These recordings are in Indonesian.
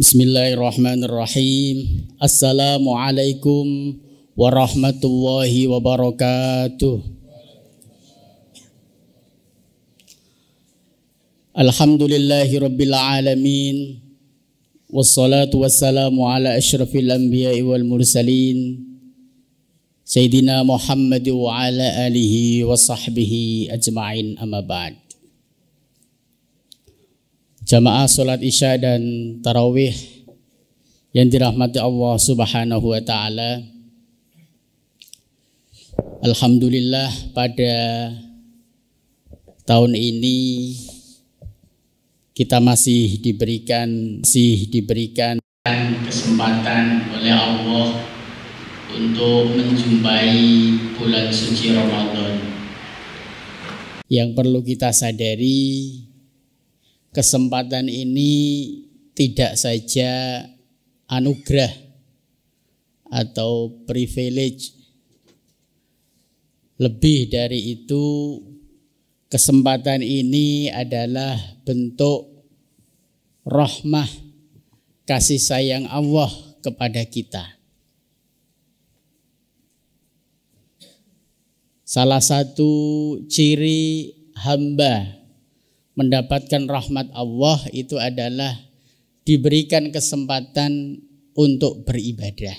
Bismillahirrahmanirrahim. Assalamualaikum warahmatullahi wabarakatuh. Alhamdulillahi rabbil alamin. Wassalatu wassalamu ala asyrafil anbiya'i wal mursalin Sayyidina Muhammad wa ala alihi wa sahbihi ajma'in, amma ba'd. Jamaah salat isya dan tarawih yang dirahmati Allah subhanahu wa ta'ala, alhamdulillah pada tahun ini kita masih diberikan kesempatan oleh Allah untuk menjumpai bulan suci Ramadan. Yang perlu kita sadari, kesempatan ini tidak saja anugerah atau privilege. Lebih dari itu, kesempatan ini adalah bentuk rahmah kasih sayang Allah kepada kita. Salah satu ciri hamba mendapatkan rahmat Allah itu adalah diberikan kesempatan untuk beribadah.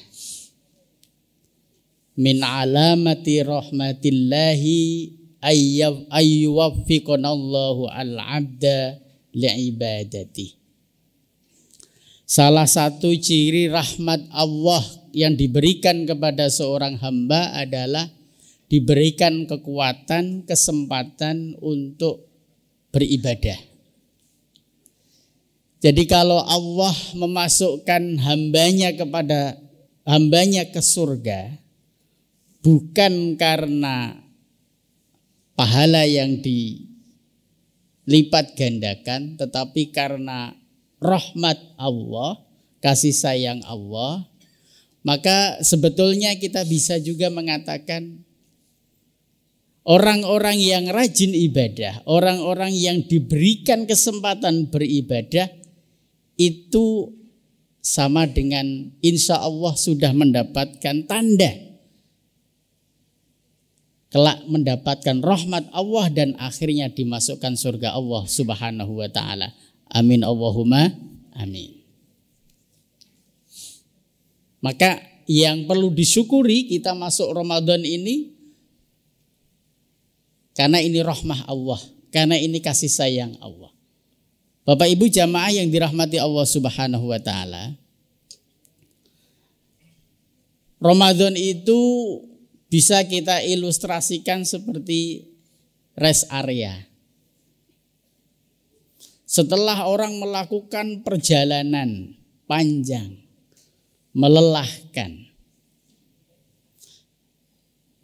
Min alamati rahmatillahi ayyuwaffiqanallahu al-abda li'ibadati. Salah satu ciri rahmat Allah yang diberikan kepada seorang hamba adalah diberikan kekuatan, kesempatan untuk beribadah. Jadi kalau Allah memasukkan hambanya ke surga bukan karena pahala yang dilipat gandakan, tetapi karena rahmat Allah, kasih sayang Allah, maka sebetulnya kita bisa juga mengatakan orang-orang yang rajin ibadah, orang-orang yang diberikan kesempatan beribadah itu sama dengan insya Allah sudah mendapatkan tanda kelak mendapatkan rahmat Allah dan akhirnya dimasukkan surga Allah subhanahu wa ta'ala. Amin Allahumma amin. Maka yang perlu disyukuri kita masuk Ramadan ini karena ini rahmah Allah, karena ini kasih sayang Allah. Bapak Ibu jamaah yang dirahmati Allah subhanahu wa ta'ala, Ramadan itu bisa kita ilustrasikan seperti rest area. Setelah orang melakukan perjalanan panjang, melelahkan,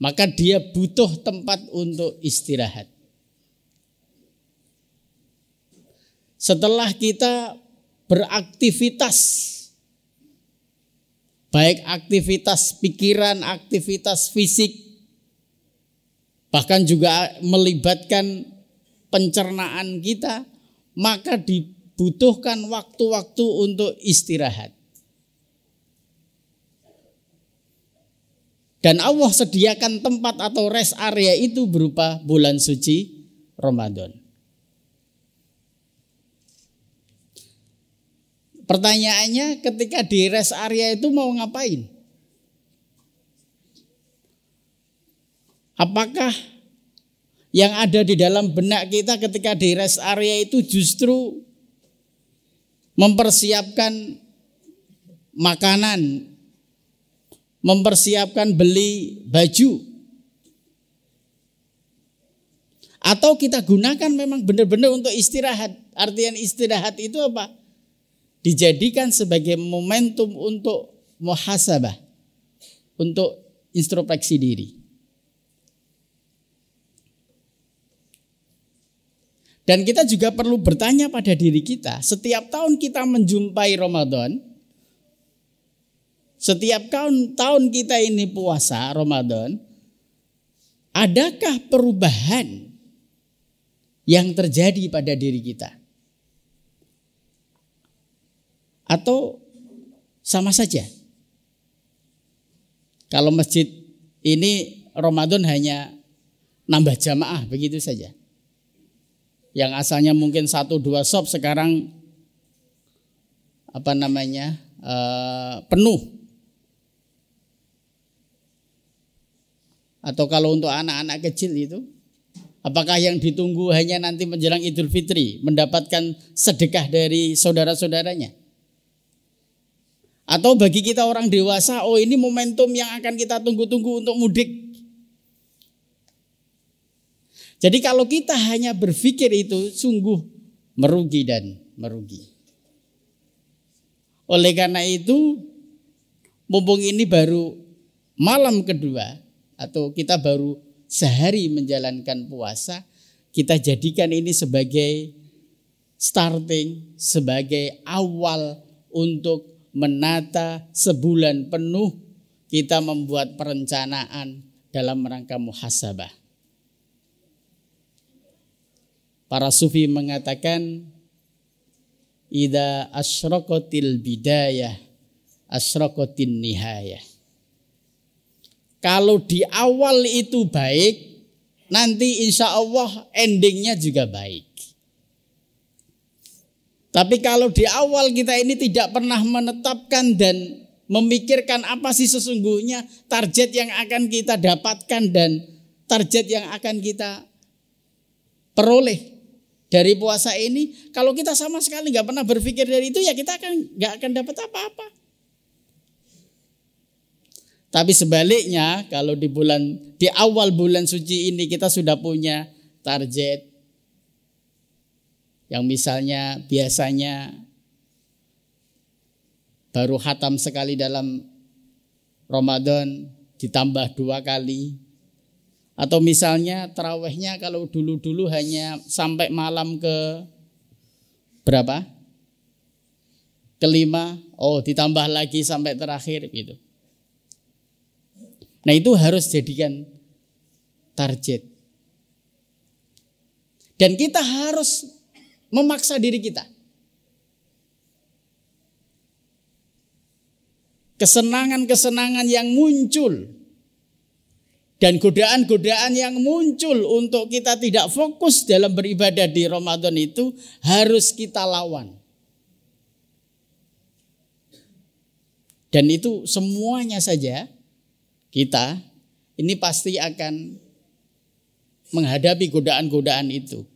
maka dia butuh tempat untuk istirahat. Setelah kita beraktivitas, baik aktivitas pikiran, aktivitas fisik, bahkan juga melibatkan pencernaan kita, maka dibutuhkan waktu-waktu untuk istirahat. Dan Allah sediakan tempat atau rest area itu berupa bulan suci Ramadan. Pertanyaannya, ketika di rest area itu mau ngapain? Apakah yang ada di dalam benak kita ketika di rest area itu justru mempersiapkan makanan, mempersiapkan beli baju, atau kita gunakan memang benar-benar untuk istirahat? Artian istirahat itu apa? Dijadikan sebagai momentum untuk muhasabah, untuk introspeksi diri. Dan kita juga perlu bertanya pada diri kita, setiap tahun kita menjumpai Ramadan, setiap tahun kita ini puasa Ramadan, adakah perubahan yang terjadi pada diri kita? Atau sama saja? Kalau masjid ini Ramadan hanya nambah jamaah begitu saja. Yang asalnya mungkin 1-2 shop sekarang penuh. Atau kalau untuk anak-anak kecil itu, apakah yang ditunggu hanya nanti menjelang Idul Fitri mendapatkan sedekah dari saudara-saudaranya? Atau bagi kita orang dewasa, oh ini momentum yang akan kita tunggu-tunggu untuk mudik. Jadi kalau kita hanya berpikir itu sungguh merugi dan merugi. Oleh karena itu, mumpung ini baru malam kedua atau kita baru sehari menjalankan puasa, kita jadikan ini sebagai starting, sebagai awal untuk menata sebulan penuh kita membuat perencanaan dalam rangka muhasabah. Para sufi mengatakan, idza asyraqatil bidayah asyraqatin nihayah. Kalau di awal itu baik, nanti insya Allah endingnya juga baik. Tapi kalau di awal kita ini tidak pernah menetapkan dan memikirkan apa sih sesungguhnya target yang akan kita dapatkan dan target yang akan kita peroleh dari puasa ini, kalau kita sama sekali nggak pernah berpikir dari itu, ya kita nggak akan dapat apa-apa. Tapi sebaliknya, kalau di awal bulan suci ini kita sudah punya target, yang misalnya biasanya baru khatam sekali dalam Ramadan ditambah 2 kali. Atau misalnya tarawihnya kalau dulu-dulu hanya sampai malam ke berapa? Kelima, ditambah lagi sampai terakhir gitu. Nah itu harus jadikan target. Dan kita harus memaksa diri kita. Kesenangan-kesenangan yang muncul dan godaan-godaan yang muncul untuk kita tidak fokus dalam beribadah di Ramadan itu harus kita lawan. Dan itu semuanya saja kita ini pasti akan menghadapi godaan-godaan itu.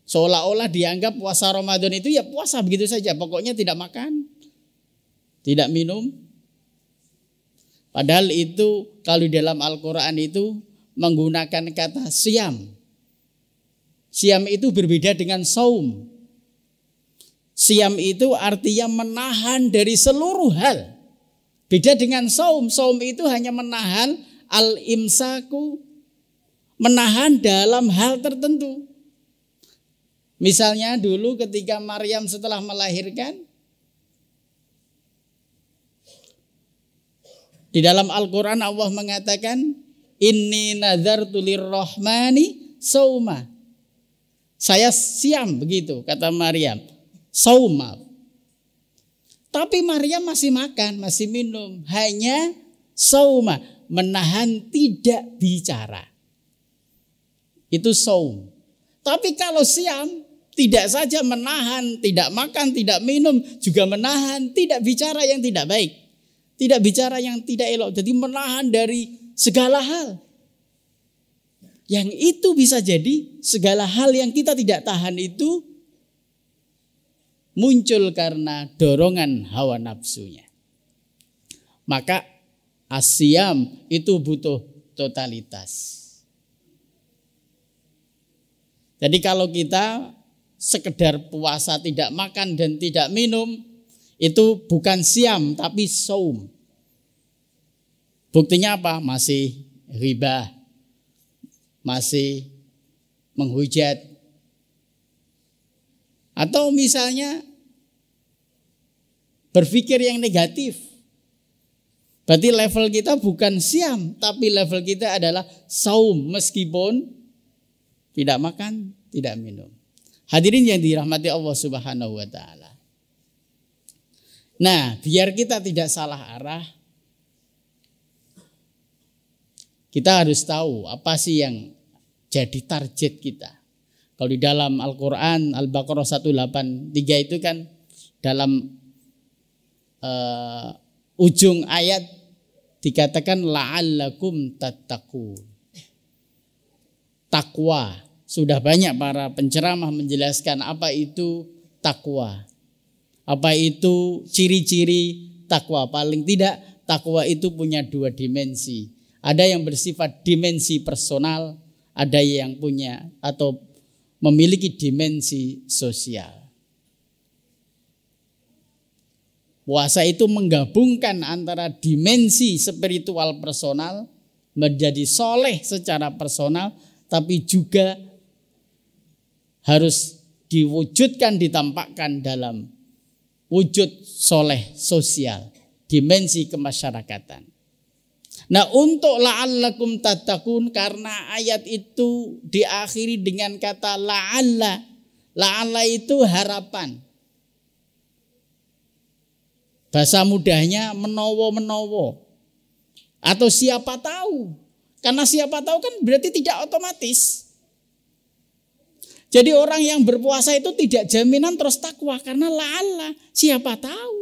Seolah-olah dianggap puasa Ramadan itu ya puasa begitu saja. Pokoknya tidak makan, tidak minum. Padahal itu kalau dalam Al-Quran itu menggunakan kata siam. Siam itu berbeda dengan saum. Siam itu artinya menahan dari seluruh hal. Beda dengan saum. Saum itu hanya menahan al-imsaku, menahan dalam hal tertentu. Misalnya dulu ketika Maryam setelah melahirkan, di dalam Al-Quran Allah mengatakan, inni nazartu lirrahmani sauma. Saya siam begitu kata Maryam. Sauma. Tapi Maryam masih makan, masih minum. Hanya sauma, menahan tidak bicara. Itu saum. Tapi kalau siam, tidak saja menahan, tidak makan, tidak minum, juga menahan, tidak bicara yang tidak baik. Tidak bicara yang tidak elok. Jadi menahan dari segala hal. Yang itu bisa jadi segala hal yang kita tidak tahan itu muncul karena dorongan hawa nafsunya. Maka asyam itu butuh totalitas. Jadi kalau kita sekedar puasa tidak makan dan tidak minum, itu bukan siam tapi saum. Buktinya apa? Masih ghibah, masih menghujat. Atau misalnya berpikir yang negatif. Berarti level kita bukan siam, tapi level kita adalah saum meskipun tidak makan, tidak minum. Hadirin yang dirahmati Allah Subhanahu wa taala. Nah, biar kita tidak salah arah, kita harus tahu apa sih yang jadi target kita. Kalau di dalam Al-Quran, Al-Baqarah 183 itu kan dalam ujung ayat dikatakan la'allakum tattaqun. Takwa. Sudah banyak para penceramah menjelaskan apa itu takwa. Apa itu ciri-ciri takwa. Paling tidak takwa itu punya dua dimensi. Ada yang bersifat dimensi personal, ada yang punya atau memiliki dimensi sosial. Puasa itu menggabungkan antara dimensi spiritual personal menjadi soleh secara personal, tapi juga harus diwujudkan, ditampakkan dalam wujud soleh sosial, dimensi kemasyarakatan. Nah, untuk la'allakum tattaqun, karena ayat itu diakhiri dengan kata la'alla. La'alla itu harapan. Bahasa mudahnya menowo-menowo. Atau siapa tahu. Karena siapa tahu kan berarti tidak otomatis. Jadi orang yang berpuasa itu tidak jaminan terus takwa. Karena la'alla, siapa tahu.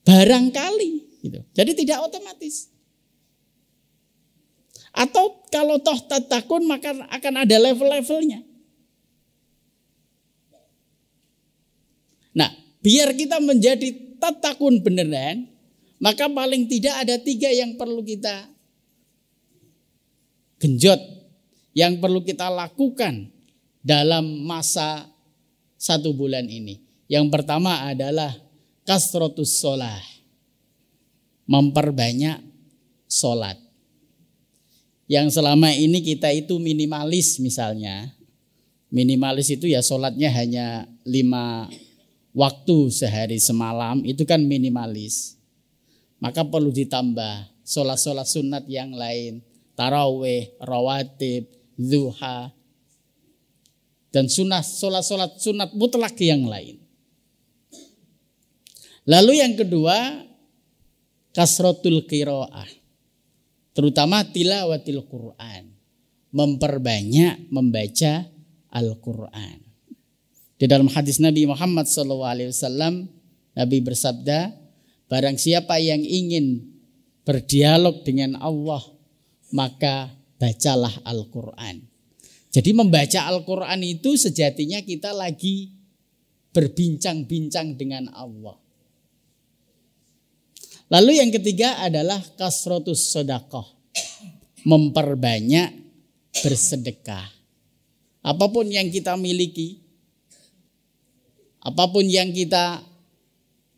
Barangkali gitu. Jadi tidak otomatis. Atau kalau toh tattaqun maka akan ada level-levelnya. Nah, biar kita menjadi tattaqun beneran, maka paling tidak ada 3 yang perlu kita genjot, yang perlu kita lakukan dalam masa 1 bulan ini. Yang pertama adalah kasratus sholah, memperbanyak sholat. Yang selama ini kita itu minimalis misalnya. Minimalis itu ya sholatnya hanya 5 waktu sehari semalam, itu kan minimalis. Maka perlu ditambah sholat-sholat sunat yang lain. Tarawih, rawatib, duha, dan sholat-sholat sunat mutlak yang lain. Lalu yang kedua, kasratul qiraah, terutama tilawatil Quran, memperbanyak membaca Al-Quran. Di dalam hadis Nabi Muhammad SAW, Nabi bersabda, barang siapa yang ingin berdialog dengan Allah, maka bacalah Al-Quran. Jadi membaca Al-Quran itu sejatinya kita lagi berbincang-bincang dengan Allah. Lalu yang ketiga adalah kasratus sedekah, memperbanyak bersedekah. Apapun yang kita miliki, apapun yang kita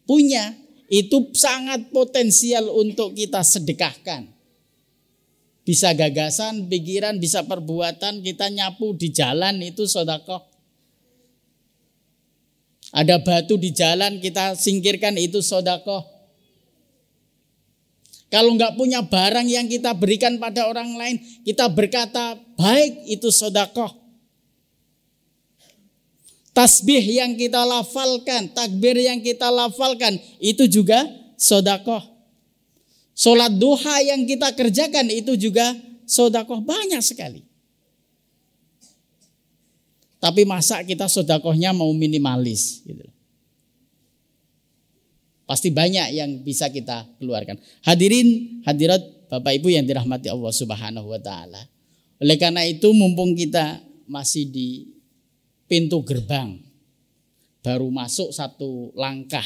punya, itu sangat potensial untuk kita sedekahkan. Bisa gagasan, pikiran, bisa perbuatan, kita nyapu di jalan itu sedekah. Ada batu di jalan kita singkirkan itu sedekah. Kalau enggak punya barang yang kita berikan pada orang lain, kita berkata baik, itu sedekah. Tasbih yang kita lafalkan, takbir yang kita lafalkan, itu juga sedekah. Salat duha yang kita kerjakan itu juga sedekah, banyak sekali. Tapi masa kita sedekahnya mau minimalis gitu. Pasti banyak yang bisa kita keluarkan. Hadirin, hadirat Bapak Ibu yang dirahmati Allah Subhanahu wa taala. Oleh karena itu mumpung kita masih di pintu gerbang, baru masuk 1 langkah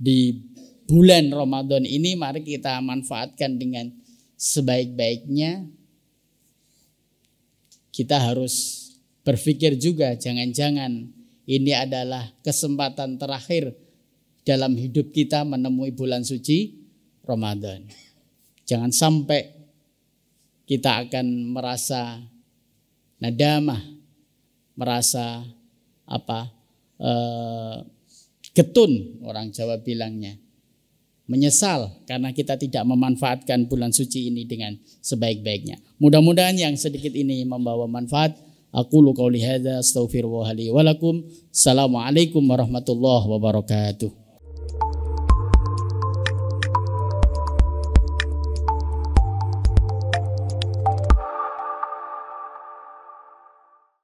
di bulan Ramadan ini, mari kita manfaatkan dengan sebaik-baiknya. Kita harus berpikir juga, jangan-jangan ini adalah kesempatan terakhir dalam hidup kita menemui bulan suci Ramadan. Jangan sampai kita akan merasa nadamah, merasa getun, orang Jawa bilangnya, menyesal karena kita tidak memanfaatkan bulan suci ini dengan sebaik-baiknya. Mudah-mudahan yang sedikit ini membawa manfaat. Aqulu qouli hadza astaghfirullah li wa lakum. Assalamualaikum warahmatullahi wabarakatuh.